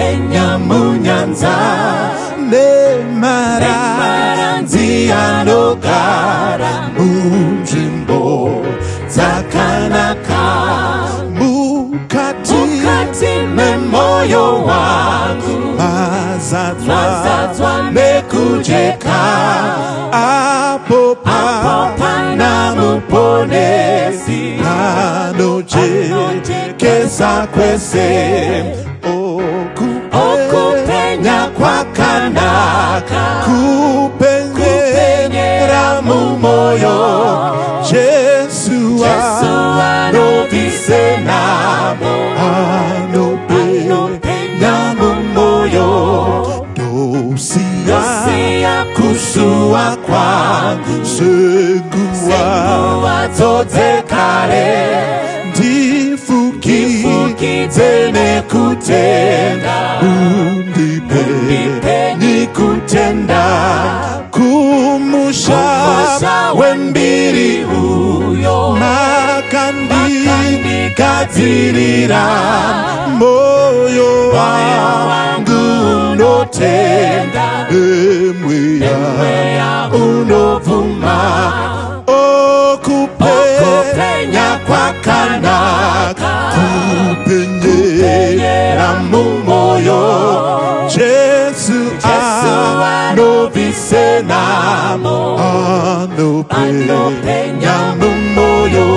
penya munyanza nemara nzianogara munzvimbo dzakanaka mukati memoyo wangu mazadzwa nekujeka apo pana muponesi anojekesa kwese okupenya kwakanaka kupenyera mumoyo Jesu anobvise namo anopenya mumoyo dosiya kusua kwangu senguwa dzodzekare ndifukidze nekutenda undipe nikutenda kumusha wembiri uyo makandikadzirira moyo wangu unotenda emweya unovuma okupenya kwakanaka kupenyera mumoyo Jesu anobvise namo anopenya mumoyo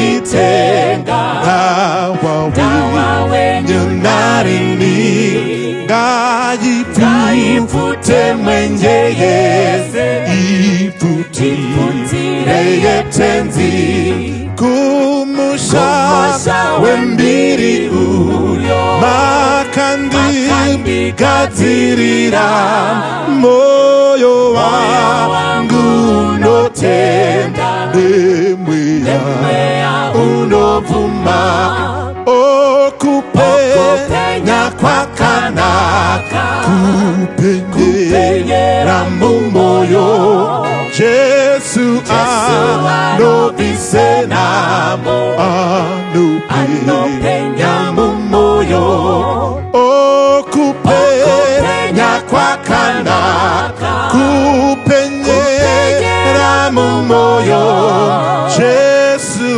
simanditenga dawa wenyu narini ngayipute mwenye yeze iputire yetenzi kumusha wembiri uyo makandikadzirira moyo wangu unotenda nemweya unovuma okupenya kwakanaka kupenyera mumoyo Jesu anobvise namo anopenya mumoyo okupenya kwakanaka kupenyera mumoyo Jesu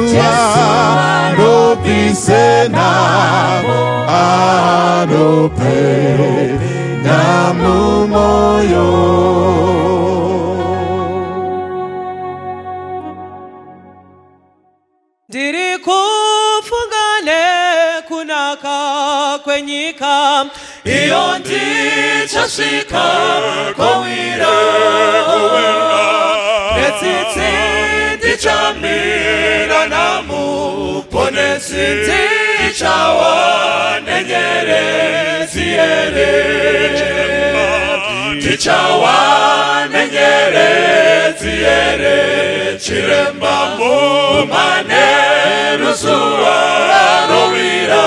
anobvise namo anopenya mumoyo Ndiri kufungane kunaka kwenyika iyo ndichasvika kowira netsitsi ndichamira namuponesi ndichawa nenyerezi yere ndichawa nenyerezi yere chiremba mumane ruzuwa rowira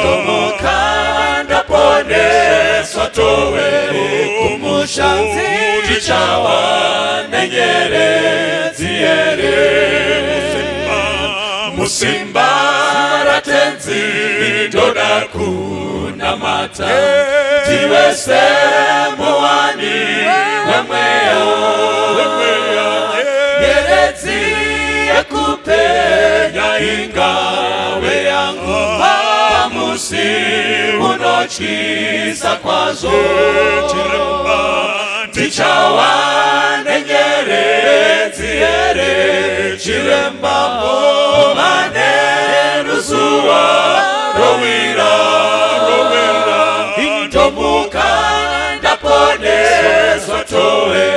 tomuka ndaponeswa towe kumushanzi ndichawa nenyerezi yere musimba ratenzi ndoda kunamata tiwese muwani wemweya nyeredzi yekupenya ingawe yangu pamusi unochisa kwazo tichawa nenyeredzi yere chiremba mane ruzuwa rowira intomuka ndaponeswa towe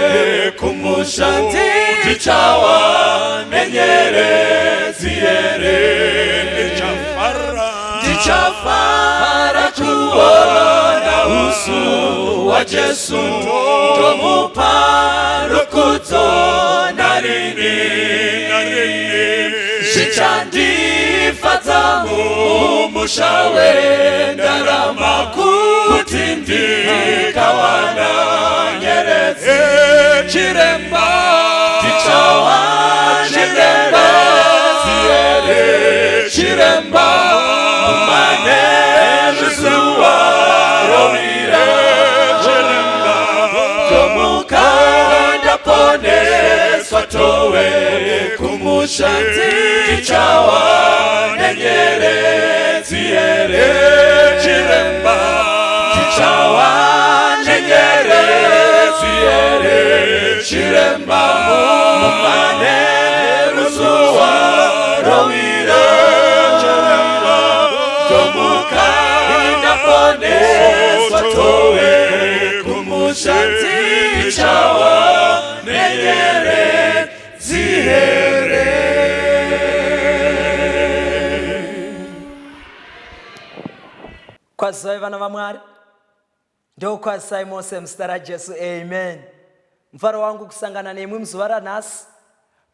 kumushanzi tichawa nenyerezi yere ndichafara kuona uso wa Jesu tomupa rukudzo narini zvichandifadza mumushawe ndarama kuti ndikawana nyeredzi chiremba tichawa nyeredzi yere chiremba mumane zuwa rovira chiremba tomuka ndaponeswa towe kumushanzi chawa nenyeredzi here chiremba chawa nenyeredzi here chiremba mumane zuwa rovira chiremba tomuka ndaponeswa towe kumushanzi chawa nenyeredzi here. Kwazai vana vaMwari, ndokwazai mose muzita raJesu, amen. Mfaro wangu kusangana nemwe muzuva ranhasi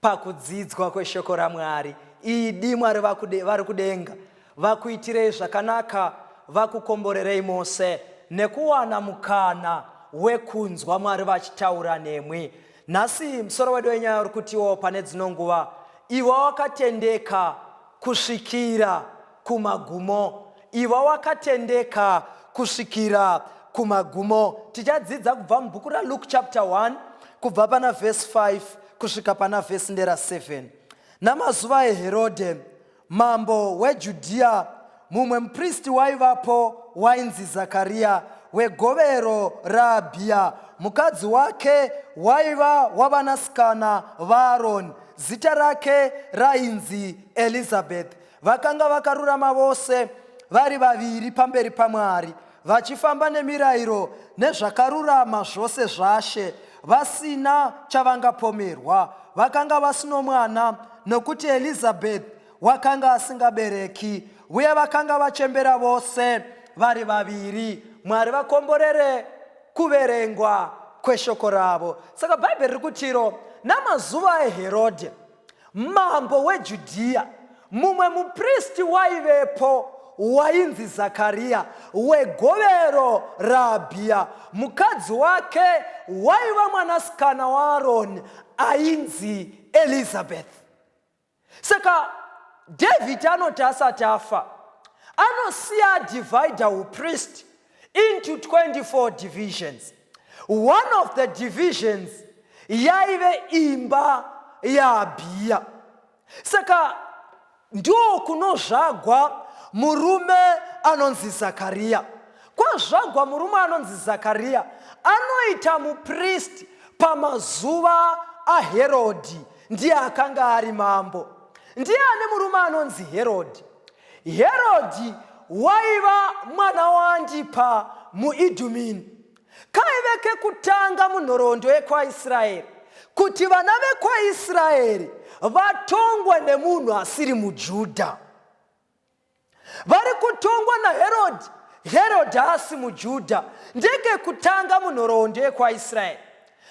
pakudzidzwa kweshoko raMwari. Idi Mwari vari kudenga vakuitirei zvakanaka, vakukomborerei mose nekuwana mukana wekunzwa Mwari vachitaura nemwe. Nhasi musoro wedu wenyaya uri kutiwo pane dzino nguva iwe wakatendeka kusvikira kumagumo. Iwe wakatendeka kusvikira kumagumo. Tichadzidza kubva mubhuku raLuke chapter 1 kubva pana verse 5 kusvika pana verse 7. Namazuva eHerodhe mambo weJudhea, mumwe mupristi waivapo wainzi Zakaria wegovero raAbhiya. Mukadzi wake waiva wavanasikana vaAroni, zita rake rainzi Elizabeth. Vakanga vakarurama vose vari vaviri pamberi paMwari, vachifamba nemirayiro nezvakarurama zvose zvashe, vasina chavangapomerwa. Vakanga vasino mwana nokuti Elizabeth wakanga asingabereki, uye vakanga vachembera vose vari vaviri. Mwari vakomborere kuverengwa kweshoko ravo. Saka Bhaibheri riri kutiro namazuva eHerodhe mambo weJudhea, mumwe mupristi waivepo wainzi Zakaria wegovero raAbhiya. Mukadzi wake waiva mwanasikana waAroni ainzi Elizabeth. Saka David anoti asati afa anosiya divider upriest into 24 divisions. One of the divisions yaive imba yaAbhiya. Saka ndo kunozvagwa murume anonzi Zakaria. Kwazvagwa murume anonzi Zakaria anoita mupristi pamazuva aHerodhi, ndiye akanga ari mambo. Ndiani murume anonzi Herodhi? Herodhi waiva mwana waAntipa muIdhumini. Kaive kekutanga munhoroondo yekwaIsraeri kuti vana vekwaIsraeri vatongwe nemunhu asiri muJudha. Vari kutongwa naHerodhi, Herodhi asi muJudha. Ndege kutanga munhoroondo yekwaIsraeri.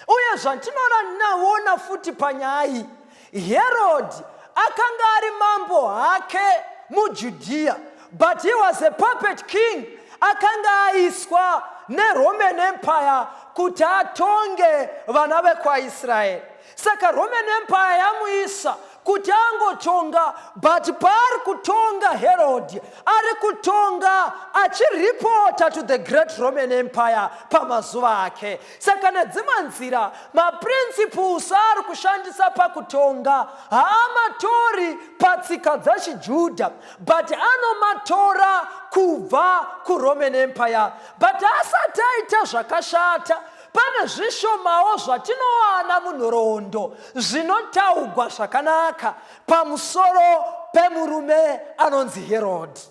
Uye zvandinoona futi panyaya Herodhi akanga ari mambo hake muJudhea, but he was a puppet king. Akanga aiswa neRoman Empire kuti atonge vana vekwaIsraeri. Saka Roman Empire yamuisa kuti angotonga, but paari kutonga Herodhi ari kutonga achiripota to the great Roman Empire pamazuva ake. Saka nedzimwe nzira maprinciples ari kushandisa pakutonga haamatori patsika dzachiJudha, but anomatora kubva kuRoman Empire. But asati aita zvakashata, pane zvishomawo zvatinowana munhoroondo zvinotaugwa zvakanaka pamusoro pemurume anonzi Herodhi.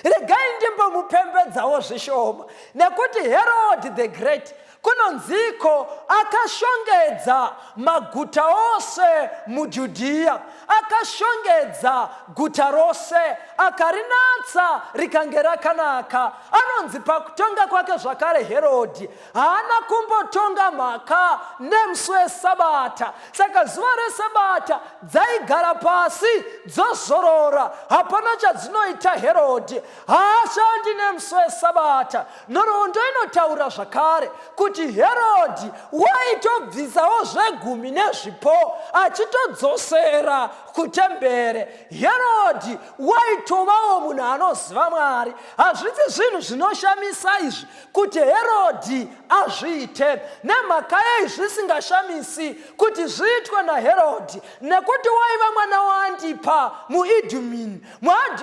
Regai ndimbomupembedzawo zvishoma, nekuti Herodhi the Great kunonziko akashongedza maguta ose muJudhea, akashongedza guta rose akarinatsa rikange rakanaka. Anonzi pakutonga kwake zvakare Herodhi haana kumbotonga mhaka nemusi weSabata. Saka zuva reSabata dzaigara pasi dzozorora, hapana chadzinoita Herodhi, haashandi nemusi weSabata. Nhoroondo inotaura zvakare kuti kuti Herodi waitobvisawo zvegumi nezvipo achitodzosera kutembere. Herodi waitovawo munhu anoziva Mwari. Hazvisi zvinhu zvinoshamisa izvi kuti Herodi azviite. Nemhaka yei zvisingashamisi kuti zviitwe naHerodi? Nekuti waiva mwana waAntipa muIdumini.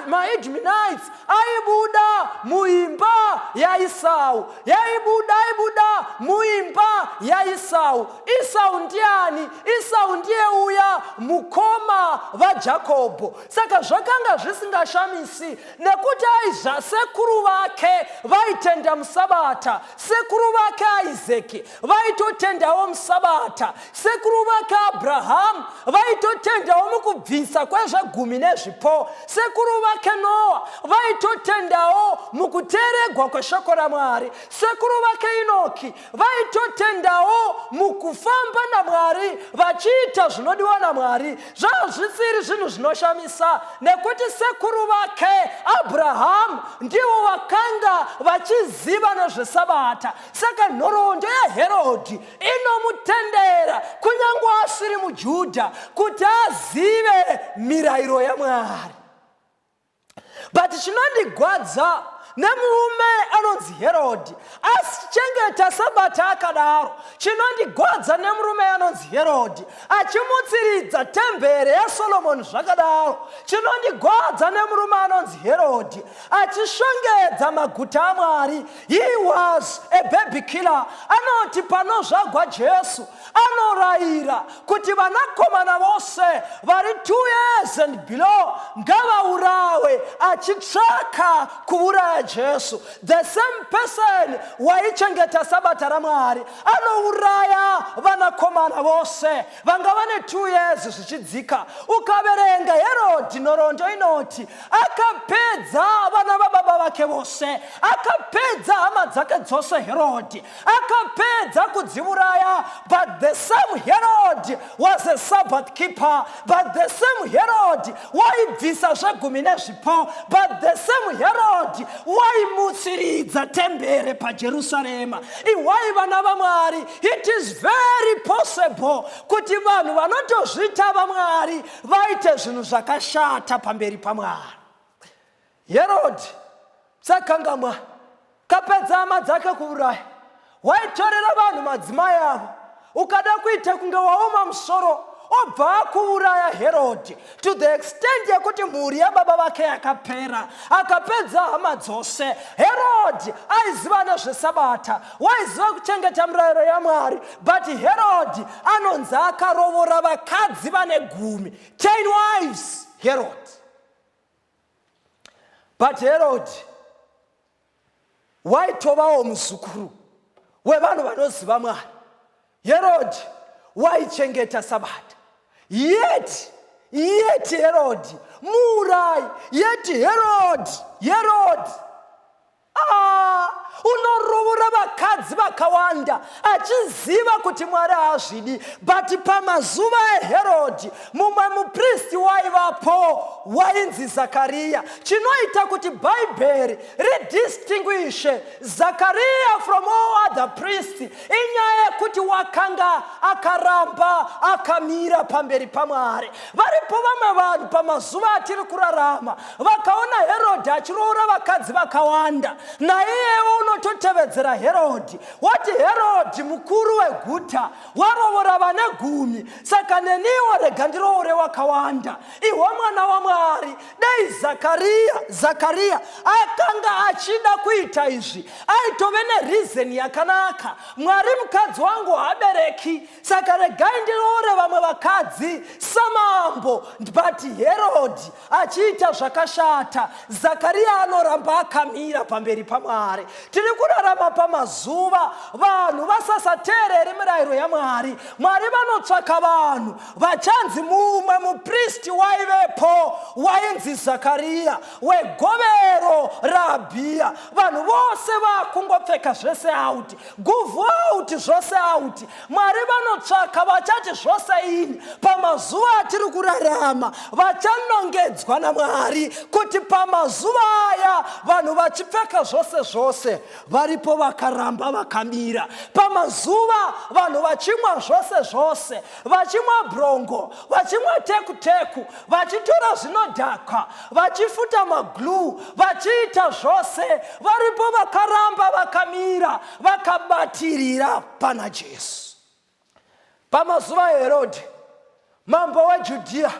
MaIdumeanites aibuda muimba yaEsau. Aibuda muimba yaEsau. Esau ndiani? Esau ndiye uya mukoma vaJakobho. Saka zvakanga zvisingashamisi nekuti sekuru vake vaitenda muSabata. Sekuru vake Isaac vaitotendawo muSabata. Sekuru vake Abrahamu vaitotendawo mukubvisa kwezvegumi nezvipo. Sekuru vake Noa vaitotendawo mukuteregwa kweshoko raMwari. Sekuru vake Enoki vaitotendawo mukufamba naMwari vachiita zvinodiwa naMwari. Zvazvisiri zvinhu zvinoshamisa nekuti sekuru vake Abrahamu ndivo vakanga vachiziva nezveSabata. Saka nhoroondo yaHerodhi inomutendera kunyange asiri muJudha kuti azive mirayiro yaMwari. But chinondigwadza nemurume anonzi Herodi asichengeta Sabata akadaro. Chinondigwadza nemurume anonzi Herodi achimutsiridza tembere yaSolomoni zvakadaro. Chinondigwadza nemurume anonzi Herodi achishongedza maguta aMwari. He was a baby killer. Anoti panozvagwa Jesu anorayira kuti vanakomana vose vari 2 years and below ngavaurawe achitsvaka kuuraya Jesu. The same person waichengeta Sabata raMwari anouraya vanakomana vose vanga vane 2 years zvichidzika. Ukaverenga Herodi nhoroondo inoti akapedza vana vababa vake vose, akapedza hama dzake dzose. Herodi akapedza kudziuraya. But the same Herod was a Sabbath keeper. But the same Herod waibvisa zvegumi nezvipo. But the same Herod waimutsiridza tembere paJerusarema. Iwaiva navaMwari. It is very possible kuti vanhu vanotozvita vaMwari vaite zvinhu zvakashata pamberi paMwari. Herod sakangamwa kapedza hama dzake kuuraya. Waitorera vanhu madzimai avo ukada kuita kunge waoma musoro obva kuuraya Herodi to the extent yekuti mhuri yababa vake yakapera akapedza hama dzose. Herodi aiziva nezveSabata, waiziva kuchengeta mirayiro yaMwari. But Herodi anonzi akarovora vakadzi vane 10 wives. Herod. But Herod waitovawo muzukuru wevanhu vanoziva Mwari. Herod waichengeta Sabata. Yet Herod muurayi. Yet Herod unorovora vakadzi vakawanda achiziva kuti Mwari haazvidi. But pamazuva eHerodi mumwe mupristi waivapo wainzi Zakariya. Chinoita kuti Bhaibheri ridistinguishe Zakariya from all other priests inyaya yekuti wakanga akaramba akamira pamberi paMwari. Varipo vamwe vanhu pamazuva atiri kurarama vakaona Herodi achiroora vakadzi vakawanda, naiyewo unototevedzera Herodi. Wati Herodi mukuru weguta warovora vane 10, saka neniwo rega ndiroore wakawanda. Iwe mwana waMwari. Dei Zakariya akanga achida kuita izvi aitove nereason yakanaka. Mwari mukadzi wangu habereki, saka regai ndiroore vamwe vakadzi samambo. But Herodi achiita zvakashata. Zakariya anoramba akamira pamberi paMwari. Tiri kurarama pamazuva vanhu vasasateereri mirayiro yaMwari. Mwari vanotsvaka vanhu vachanzi mumwe mupristi waivepo wainzi Zakariya wegovero raAbhiya. Vanhu vose vakungopfeka zvese auti, guvhu auti, zvose auti. Mwari vanotsvaka vachati zvose ini pamazuva atiri kurarama vachanongedzwa naMwari kuti pamazuva aya vanhu vachipfeka zvose zvose varipo vakaramba vakamira. Pamazuva vanhu vachimwa zvose zvose, vachimwa brongo, vachimwa teku-teku, vachitora zvinodhaka, vachifuta maglue, vachiita zvose, varipo vakaramba vakamira vakabatirira pana Jesu. Pamazuva Herodhi mambo weJudhea,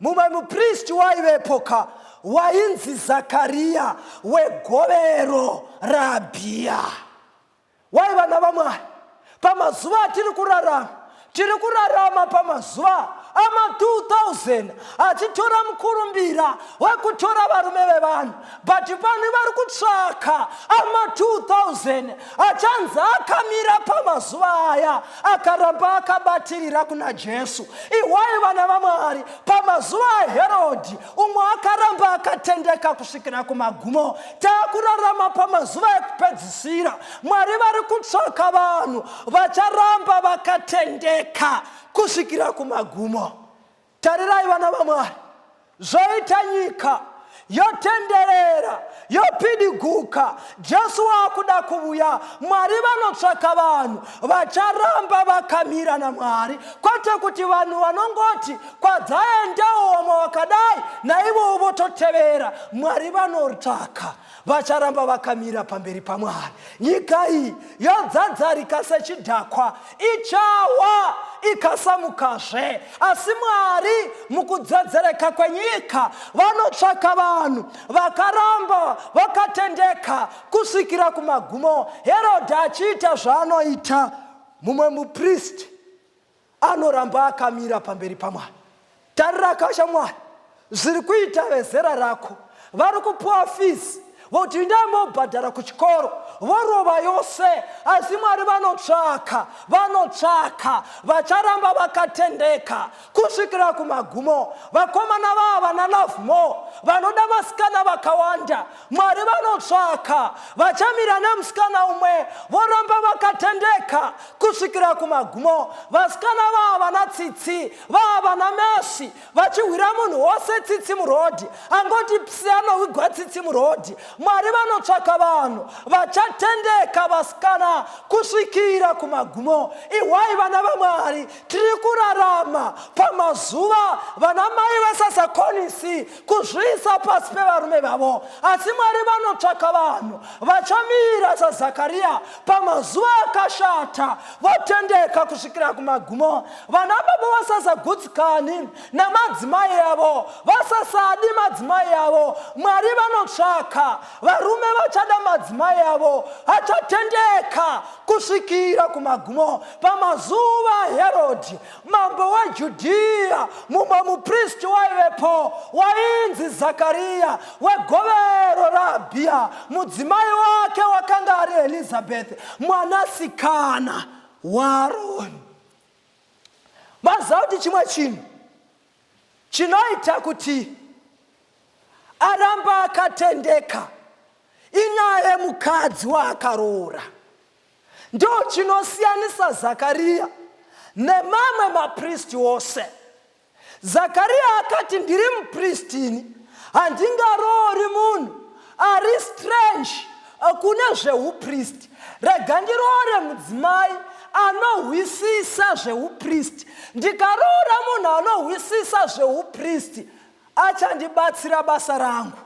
mumwe mupristi waivepoka wainzi Zakariya wegovero raAbhiya. Waiva navaMwari. Pamazuva atiri kurarama pamazuva ama 2000 achitora mukurumbira wekutora varume vevanhu, but pane vari kutsvaka ama 2000 achanzi akamira pamazuva aya akaramba akabatirira kuna Jesu. Iwaiva navaMwari. Pamazuva aHerodhi umwe akaramba akatendeka kusvikira kumagumo. Takurarama pamazuva ekupedzisira. Mwari vari kutsvaka vanhu vacharamba vakatendeka kusvikira kumagumo. Tarirai vana vaMwari, zvoita nyika yotenderera yopidiguka, Jesu wakuda kuuya. Mwari vanotsvaka vanhu vacharamba vakamira naMwari, kwete kuti vanhu vanongoti kwadzaendawo vamwe vakadai naivo vototevera. Mwari vanotsvaka vacharamba vakamira pamberi paMwari. Nyika iyi yodzadzarika sechidhakwa, ichawa ikasamukazve. Asi Mwari mukudzedzereka kwenyika vanotsvaka vanhu vakaramba vakatendeka kusvikira kumagumo. Herodhi achiita zvaanoita, mumwe mupristi anoramba akamira pamberi paMwari. Tarira kashamwari, zviri kuita vezera rako vari kupuwa fees voti ndamobhadhara kuchikoro, vorova yose. Asi Mwari vanotsvaka vacharamba vakatendeka kusvikira kumagumo. Vakomana vava nalavmo vanoda vasikana vakawanda. Mwari vanotsvaka vachamira nemusikana umwe voramba vakatendeka kusvikira kumagumo. Vasikana vava natsitsi, vava nameshi, vachiwira munhu wose tsitsi murodhi, angoti psi anowigwa tsitsi murodhi. Mwari vanotsvaka vanhu vachatendeka vasikana kusvikira kumagumo. Iwai vana vaMwari, tiri kurarama pamazuva vanamai vasasakonisi kuzviisa pasi pevarume vavo. Asi Mwari vanotsvaka vanhu vachamira saZakariya pamazuva akashata votendeka kusvikira kumagumo. Vanababa vasasagutsikani namadzimai avo, vasasadi madzimai avo. Mwari vanotsvaka varume vachada madzimai avo achatendeka kusvikira kumagumo. Pamazuva Herodhi mambo weJudhea, mumwe mupristi waivepo wainzi Zakariya wegovero raAbhiya. Mudzimai wake wakanga ari Elizabeth, mwanasikana waAroni. Maziva kuti chimwe chinhu chinoita kuti aramba akatendeka inyaya yemukadzi waakaroora. Ndo chinosiyanisa Zakariya nemamwe mapristi wose. Zakariya akati ndiri mupristini, handingaroori munhu ari strange kune zveupristi. Rega ndiroore mudzimai anohwisisa zveupristi. Ndikaroora munhu anohwisisa zveupristi achandibatsira basa rangu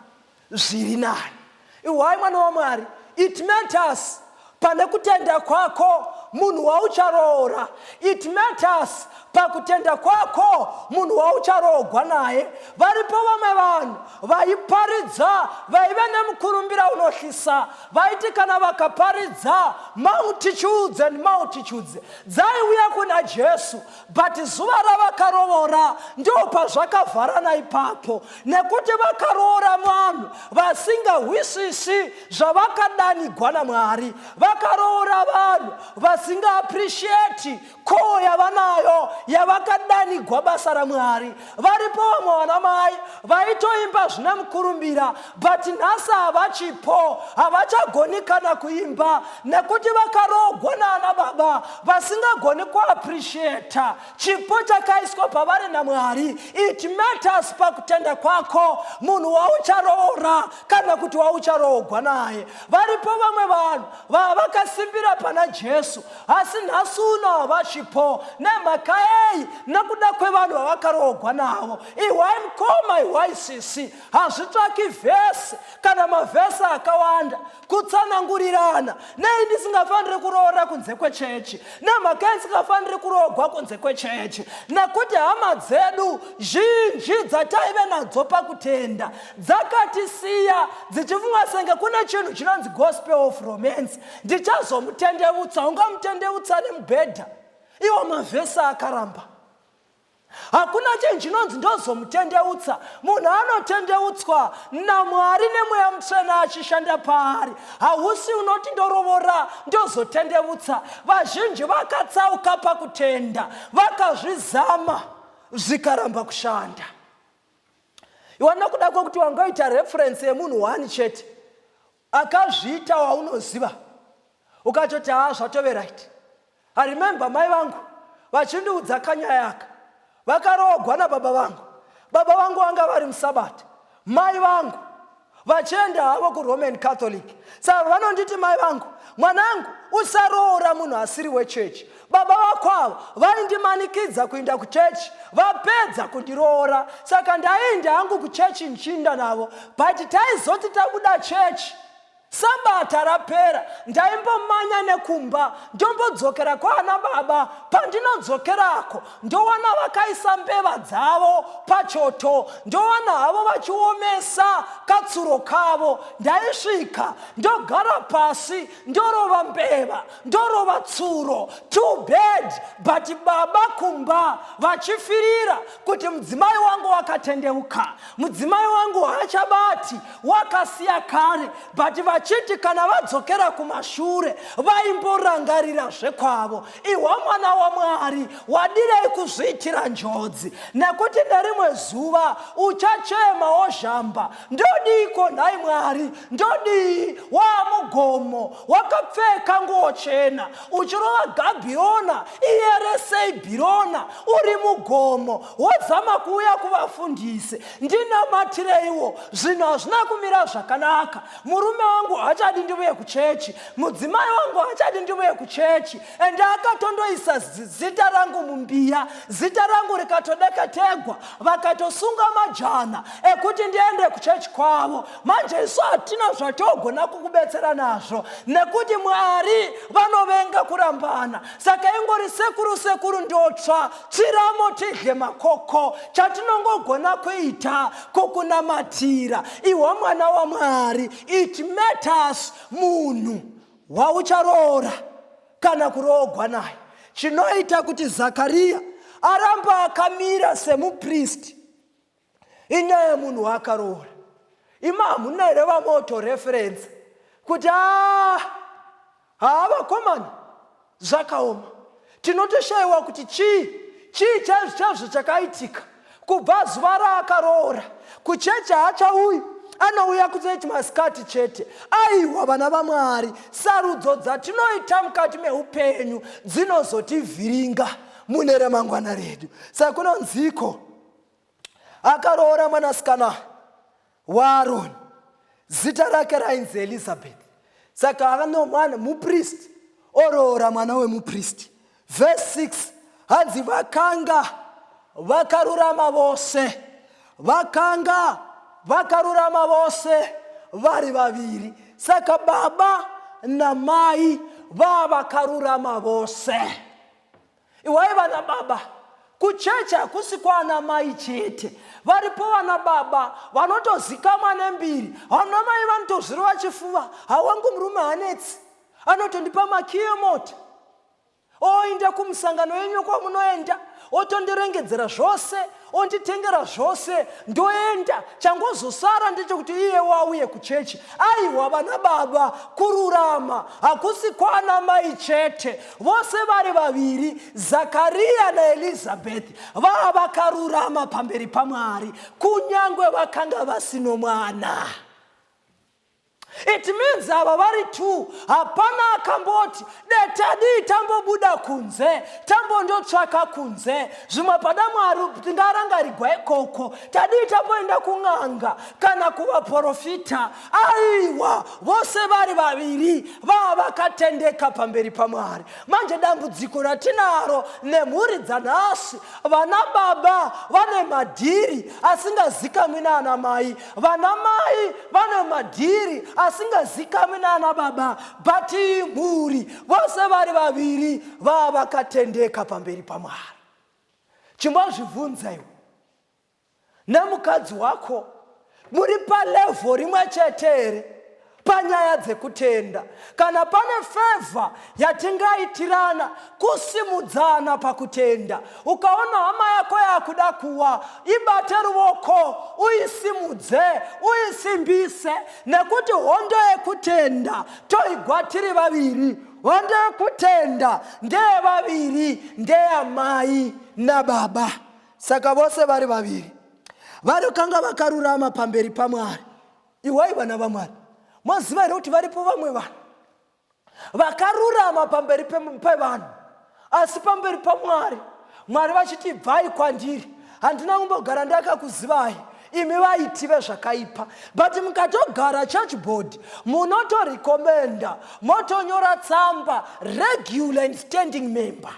zviri nani. Iwai mwana waMwari, it matters pane kutenda kwako munhu waucharoora. It matters pakutenda kwako munhu waucharogwa naye. Varipo vamwe vanhu vaiparidza vaive nemukurumbira unohlisa, vaiti kana vakaparidza multitudes and multitudes dzaiuya kuna Jesu, but zuva ravakarovora ndo pazvakavharana ipapo, nekuti vakaroora vanhu vasingahwisisi zvavakadanigwa naMwari, vakaroora vanhu vasingaappreciate koo yavanayo yavakadanigwa basa raMwari. Varipo vamwe vanamai vaitoimba zvine mukurumbira, but nhasi havachipo, havachagoni kana kuimba nekuti vakarogwa naana baba vasingagoni kuappreciata chipo chakaiswa pavari naMwari. It matters pakutenda kwako munhu waucharoora kana kuti waucharogwa naye. Varipo vamwe vanhu vakasimbira pana Jesu asi nhasi uno havachipo nemhaka yei? Nekuda kwevanhu vavakarogwa navo. Iwai mukoma, iwai sisi, hazvitsvaki vhesi kana mavhesi akawanda kutsanangurirana nei ndisingafaniri kuroora kunze kwechechi, nemhaka yei ndisingafaniri kurogwa kunze kwechechi, nekuti hama dzedu zhinji dzataive nadzo pakutenda dzakatisiya dzichifunga senge kune chinhu chinonzi gospel of romance. Ndichazomutendeutsa, ungamutendeutsa nemubhedha iwo mavhesi akaramba. Hakuna chinhu chinonzi ndozomutendeutsa. Munhu anotendeutswa naMwari nemweya mutsvene achishanda paari. Hausi unoti ndorovora ndozotendeutsa. Vazhinji vakatsauka pakutenda, vakazvizama zvikaramba kushanda. Iwe nokuda kwokuti wangoita reference yemunhu wani chete akazviita waunoziva ukatoti zvatove right. I remember mai vangu vachindiudza kanyayaka, vakarogwa nababa vangu. Baba vangu vanga vari muSabata, mai vangu vachienda havo kuRoman Catholic. Saka vanonditi mai vangu, mwanangu usaroora munhu asiri wechechi. Baba vako avo vaindimanikidza kuenda kuchechi, vapedza kundiroora. Saka ndaenda hangu kuchechi nchinda navo, but taizoti tabuda chechi Sabata rapera ndaimbomanya nekumba ndombodzokera kwaana baba. Pandinodzokerako ndowana vakaisa mbeva dzavo pachoto, ndowana havo vachiomesa katsuro kavo. Ndaisvika ndogara pasi ndorova mbeva, ndorova tsuro. Too bad, but baba kumba vachifirira kuti mudzimai wangu wakatendeuka, mudzimai wangu haachabati, wakasiya kare. But vachiti kana vadzokera kumashure vaimborangarira zvekwavo. Iwe mwana waMwari, wadirei kuzviitira njodzi? Nekuti nerimwe zuva uchachema wozhamba, ndodiko nhai Mwari, ndodii? Wamugomo, wakapfeka nguo chena, uchirova Gabhiona iyeresei Bhirona, uri mugomo, wodzama kuuya kuvafundisi. Ndinamatireiwo, zvinhu hazvina kumira zvakanaka. Murume wangu hachadi ndivuye kuchechi, mudzimai wangu hachadi ndivuye kuchechi, ende akatondoisa zita rangu mumbiya, zita rangu rikatodeketegwa, vakatosunga majana ekuti ndiende kuchechi kwavo. Manje isu hatina zvatogona kukubetsera nazvo, nekuti Mwari vanovenga kurambana. Saka ingori sekuru sekuru ndotsva, tsviramo tidye makoko. Chatinongogona kuita kukunamatira. Iwe mwana waMwari, it matters munhu waucharoora kana kurogwa naye. Chinoita kuti Zakaria aramba akamira semupristi inyaya yemunhu wakaroora. Ima hamuna here vamoto reference kuti vakomana zvakaoma. Tinotoshayiwa kuti chii chazvo chakaitika kubva zuva raakaroora. Kuchechi haachauyi, anouya kutoti masikati chete. Aiwa vana vaMwari, sarudzo dzatinoita mukati meupenyu dzinozotivhiringa mune ramangwana redu. Saka kunonziko akaroora mwanasikana waAroni, zita rake rainzi Elizabeth. Saka anomwana mupristi, oroora mwana wemupristi. Verse 6 hanzi vakanga vakarurama vose, vakanga vakarurama vose vari vaviri. Saka baba namai vavakarurama vose. Iwai vana baba, kuchechi hakusi kwana mai chete. Varipo vana baba vanotozikamwa nembiri. Vana mai vanotozvirova chifuva, hawangu murume hanetsi, anotondipa makiye mota. oenda kumusangano yenyu kwamunoenda, otondirengedzera zvose, onditengera zvose, ndoenda. Changozosara ndechekuti iye wauye kuchechi. Aiwa vana baba, kururama hakusi kwana mai chete. Vose vari vaviri, Zakaria naElizabeth, vakarurama pamberi paMwari, kunyangwe vakanga vasino mwana. It means ava vari two, hapana akamboti detadi tambobuda kunze, tambondotsvaka kunze, zvimwe pada Mwari tingarangarigwa ikoko, tadi tamboenda kun'anga kana kuvaprofita. Aiwa, vose vari vaviri vakatendeka pamberi paMwari. Manje dambudziko ratinaro nemhuri dzanhasi, vana baba vane madhiri asingazikamwi naana mai, vana mai vane madhiri asingazikamwi naana baba, but mhuri vose vari vaviri vakatendeka pamberi paMwari. Chimbozvibvunza iwe nemukadzi wako, muri palevho rimwe chete here panyaya dzekutenda? Kana pane favor yatingaitirana kusimudzana pakutenda? Ukaona hama yako yakuda kuwa, ibate ruoko uisimudze, uisimbise, nekuti hondo yekutenda toigwa tiri vaviri. Hondo yekutenda ndeye vaviri, ndeye mai nababa. Saka vose vari vaviri varikanga vakarurama pamberi paMwari. Iwai vana vaMwari, mwaziva here kuti varipo vamwe vanhu vakarurama pamberi pevanhu, asi pamberi paMwari Mwari vachiti bvai kwandiri, handina kumbogara ndakakuzivai imi vaiti vezvakaipa. But mukatogara church board munotorekomenda, motonyora tsamba regular and standing member.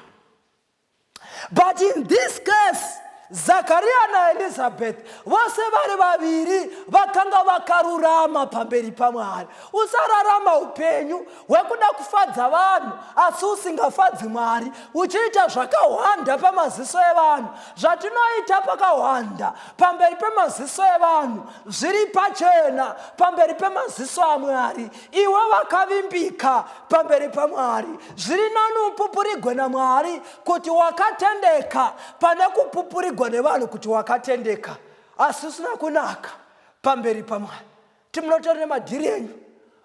But in this case, Zakaria naElizabeth vose vari vaviri vakanga vakarurama pamberi paMwari. Usararama upenyu hwekuda kufadza vanhu asi usingafadzi Mwari, uchiita zvakawanda pamaziso evanhu. Zvatinoita pakawanda pamberi pemaziso evanhu zviri pachena pamberi pemaziso aMwari. Iwe vakavimbika pamberi paMwari. Zviri nani upupurigwe naMwari kuti wakatendeka pane kupupurigwa nevanhu kuti wakatendeka asi usina kunaka pamberi paMwari. Timunotori nemadhiri enyu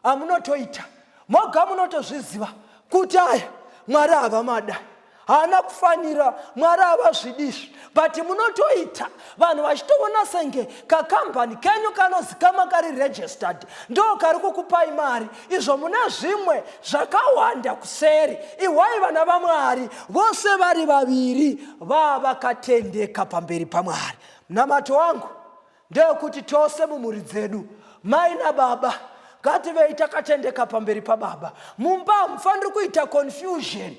amunotoita, moga munotozviziva kuti aya Mwari havamada, haana kufanira, Mwari havazvidizvi, but munotoita vanhu vachitoona senge kakambani kenyu kanozikama kari registered ndo kari kukupai mari. Izvo mune zvimwe zvakawanda kuseri. Iwai vana vaMwari, vose vari vaviri vakatendeka pamberi paMwari. Munamato wangu ndeyekuti tose mumhuri dzedu, mai nababa, ngativei takatendeka pamberi paBaba. Mumba hamufaniri kuita confusion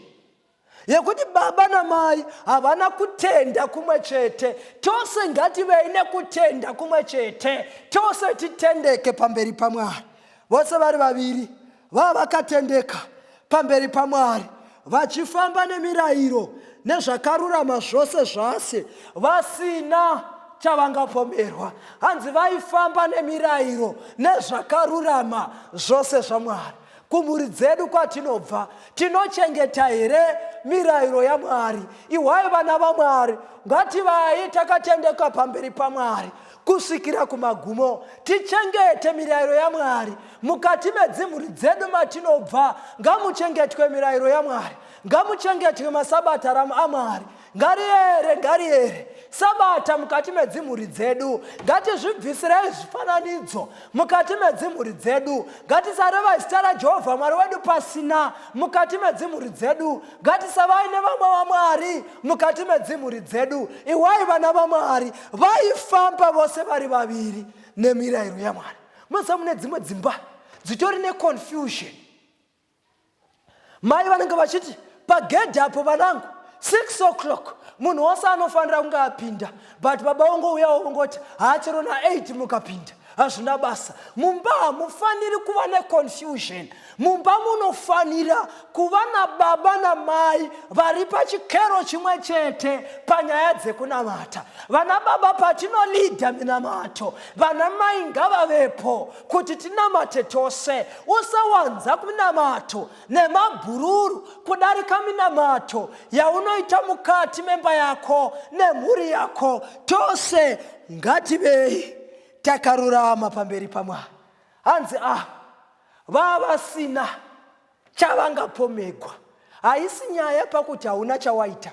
yekuti baba namai havana kutenda kumwe chete. Tose ngativei nekutenda kumwe chete, tose titendeke pamberi paMwari. Vose vari vaviri vakatendeka pamberi paMwari, vachifamba nemirayiro nezvakarurama zvose zvase, vasina chavangapomerwa. Hanzi vaifamba nemirayiro nezvakarurama zvose zvaMwari. Kumhuri dzedu kwatinobva, tinochengeta here mirayiro yaMwari? Iwai vana vaMwari, ngativai takatendeka pamberi paMwari kusvikira kumagumo. Tichengete mirayiro yaMwari mukati medzimhuri dzedu matinobva. Ngamuchengetwe mirayiro yaMwari, ngamuchengetwe masabata aMwari. Ngariere sabata mukati medzimhuri dzedu. Ngatizvibvisirei zvifananidzo mukati medzimhuri dzedu. Ngatisareva zita raJehovha Mwari wedu pasina mukati medzimhuri dzedu. Ngatisavai nevamwe vaMwari mukati medzimhuri dzedu. Iwai vana vaMwari vaifamba vose vari vaviri nemirayiro yaMwari. Musa mune dzimwe dzimba dzitori neconfusion. Mai vanenge vachiti pagedhi apo vanangu 6 o'clock munhu wose anofanira kunge apinda, but baba ongouya ongoti haachiro na 8 mukapinda. hazvina basa. Mumba hamufaniri kuva neconfusion. Mumba munofanira kuva nababa namai vari pachikero chimwe chete panyaya dzekunamata. Vana baba patinolidha minamato, vana mai ngavavepo kuti tinamate tose. Usawanza minamato nemabhururu kudarika minamato yaunoita mukati memba yako nemhuri yako. Tose ngativei takarurama pamberi paMwari. Hanzi vavasina chavangapomegwa. Haisi nyaya pakuti hauna chawaita,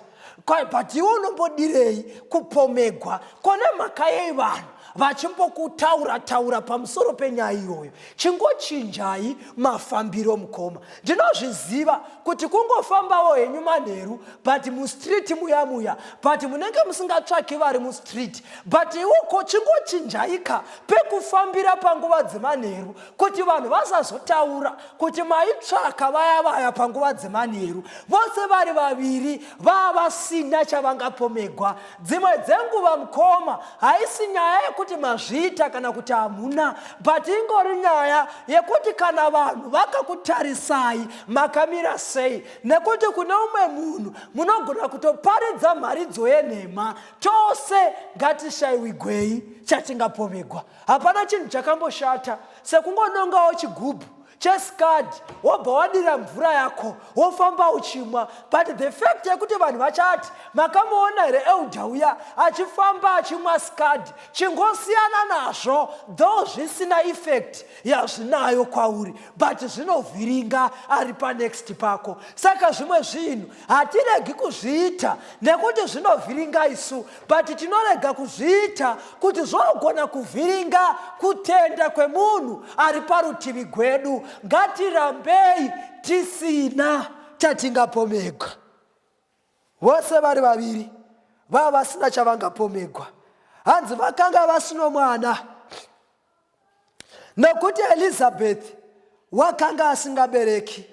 but iwe unombodirei kupomegwa kone mhaka yevanhu vachimbokutaura pamusoro penyaya iyoyo. Chingochinjai mafambiro mukoma. Ndinozviziva kuti kungofambawo henyu manheru but mustreet muya but munenge musingatsvaki vari mustreet, but iwoko chingochinjaika pekufambira panguva dzemanheru kuti vanhu vasazotaura kuti maitsvaka vaya panguva dzemanheru. Vose vari vaviri vavasina chavangapomegwa. Dzimwe dzenguva mukoma haisi nyaya yekuti mazviita kana kuti hamuna, but ingori nyaya yekuti kana vanhu vakakutarisai makamira sei. Nekuti kune umwe munhu munogona kutoparidza mharidzo yenhema. Tose ngatishayiwigwei chatingapomegwa. Hapana chinhu chakamboshata sekungonongawo chigubhu cheskadi wobva wadira mvura yako wofamba uchimwa, but the fact yekuti vanhu vachati makamuona here Elder uya achifamba achimwa skadi, chingosiyana nazvo, though zvisina effect yazvinayo kwauri, but zvinovhiringa ari panext pako. Saka zvimwe zvinhu hatiregi kuzviita nekuti zvinovhiringa isu, but tinorega kuzviita kuti zvogona kuvhiringa kutenda kwemunhu ari parutivi gwedu. Ngatirambei tisina chatingapomegwa. Vose vari vaviri vasina chavangapomegwa. Hanzi vakanga vasino mwana nekuti Elizabeth wakanga asingabereki,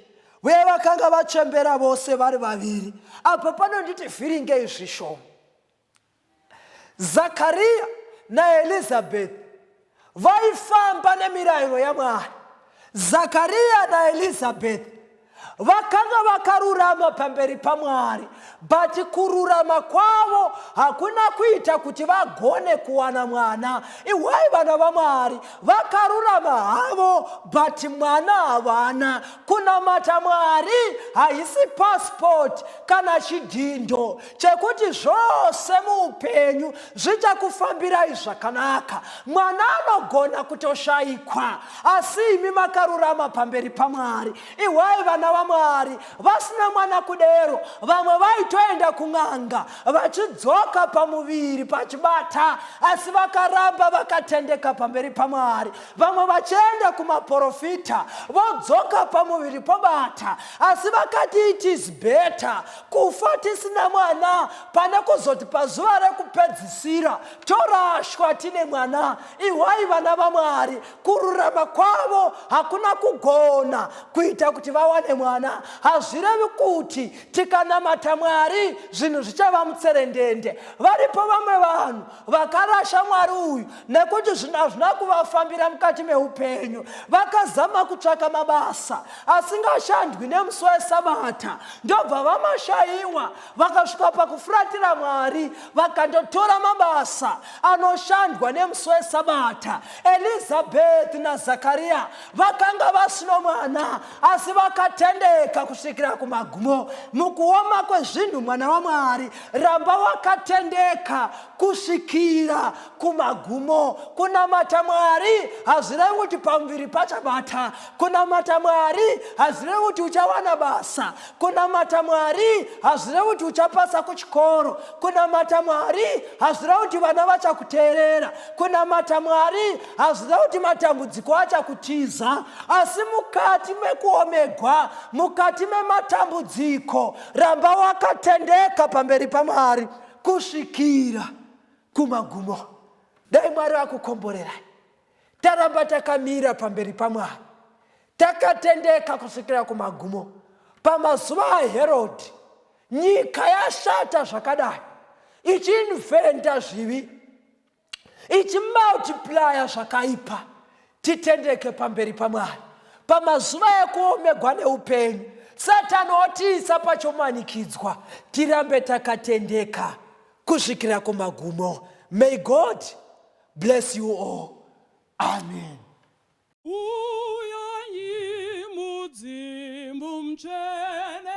uye vakanga vachembera vose vari vaviri. Apo panonditi vhiringei zvishoma. Zakariya naElizabeth vaifamba nemirayiro yaMwari. Zakariya naElizabeth vakanga vakarurama pamberi paMwari, but kururama kwavo hakuna kuita kuti vagone kuwana mwana. Iwai vana vaMwari vakarurama havo, but mwana havana. Kunamata Mwari haisi passport kana chidhindo chekuti zvose muupenyu zvichakufambirai zvakanaka. Mwana anogona kutoshayikwa, asi imi makarurama pamberi paMwari. Iwai vana vaMwari vasina mwana kudero, vamwe vaitoenda kun'anga vachidzoka pamuviri pachibata, asi vakaramba vakatendeka pamberi paMwari. Vamwe vachienda kumaprofita vodzoka pamuviri pobata, asi vakati it is better kufa tisina mwana pane kuzoti pazuva rekupedzisira torashwa tine mwana. Iwai vana vaMwari kururama kwavo hakuna kugona kuita kuti vawane mwana. Hazvirevi kuti tikanamata Mwari zvinhu zvichava mutserendende. Varipo vamwe vanhu vakarasha Mwari uyu nekuti zvinhu hazvina kuvafambira mukati meupenyu. Vakazama kutsvaka mabasa asingashandwi nemusi weSabata, ndobva vamashayiwa. Vakasvika pakufuratira Mwari vakandotora mabasa anoshandwa nemusi weSabata. Elizabeth naZakariya vakanga vasino mwana, asi vakatendeka kusvikira kumagumo. Mukuoma kwezvinhu mwana waMwari, ramba wakatendeka kusvikira kumagumo. Kunamata Mwari hazvirevi kuti pamuviri pachabata. Kunamata Mwari hazvirevi kuti uchawana basa. Kunamata Mwari hazvirevi kuti uchapasa kuchikoro. Kunamata Mwari hazvirevi kuti vana vachakuteerera. Kunamata Mwari hazvirevi kuti matambudziko achakutiza. Asi mukati mekuomegwa, mukati mematambudziko, ramba wakatendeka pamberi paMwari kusvikira kumagumo. Dai Mwari vakukomborerai. Taramba takamira pamberi paMwari, takatendeka kusvikira kumagumo. Pamazuva aHerodhi nyika yashata zvakadai, ichiinventa zvivi. ichimultiplaya zvakaipa. Titendeke pamberi paMwari. Pamazuva ekuomegwa neupenyu, Satani otiisa pachomanikidzwa. Tirambe takatendeka kusvikira kumagumo. May God bless you all. Amen. Uyai mudzimbu mchene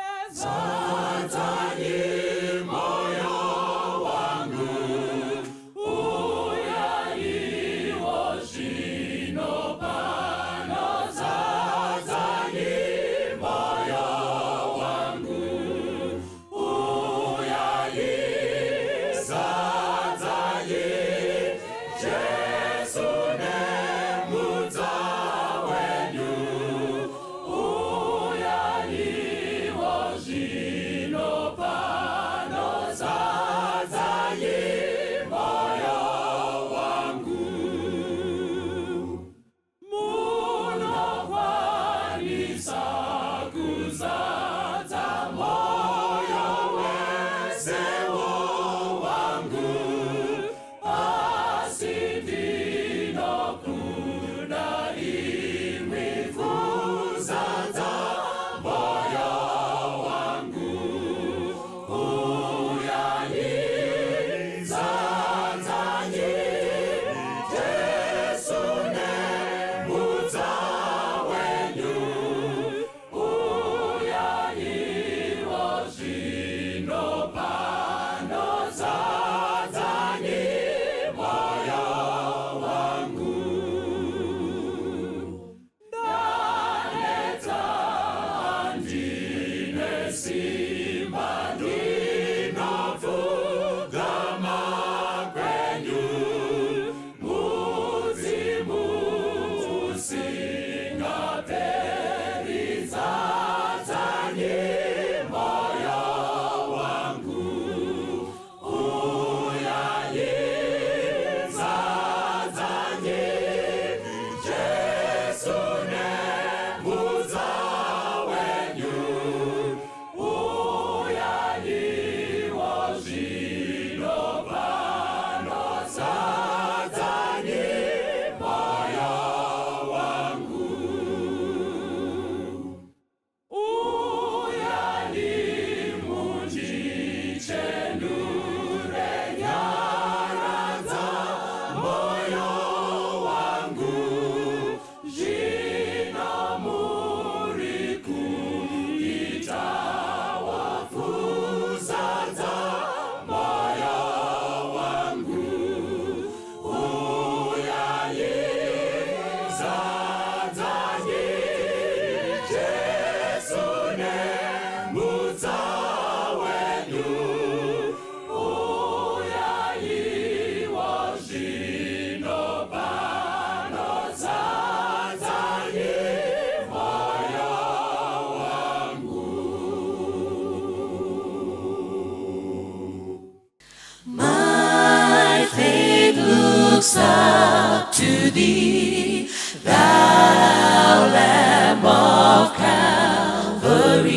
looks up to thee, thou Lamb of Calvary.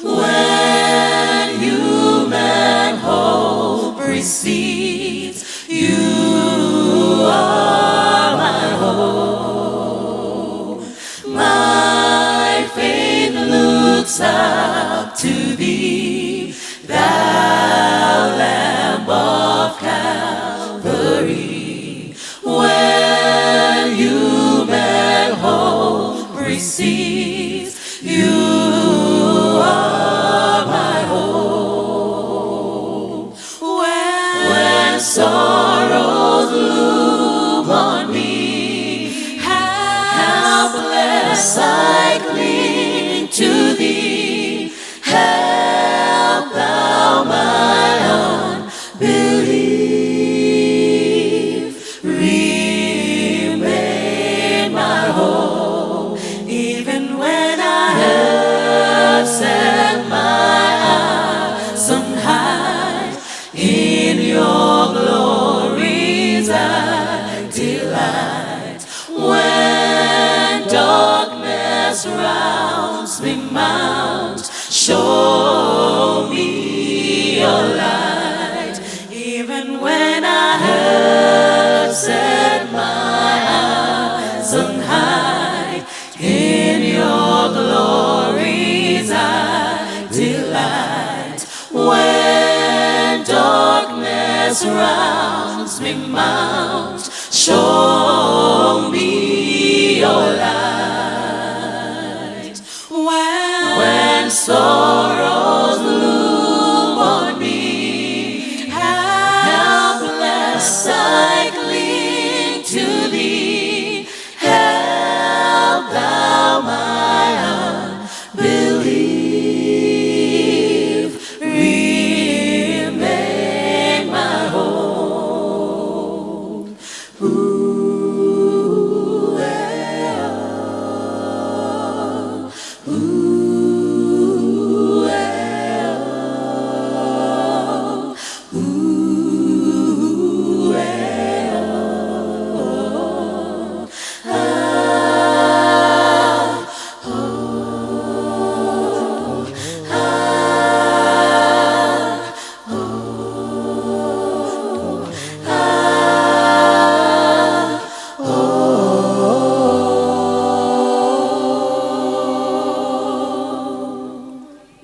When human hope recedes, you are my hope. My faith looks up to thee, thou Lamb of Calvary. When human hope recedes, you are my hope. When sorrows loom on me, helpless I cling to thee. Help thou my unbelief, remain my hope, even when I have set my eyes on high. In your glories I delight. When darkness rounds me mount, show me your light, even when I have light. In your glories I delight. When darkness rounds me, mount, show me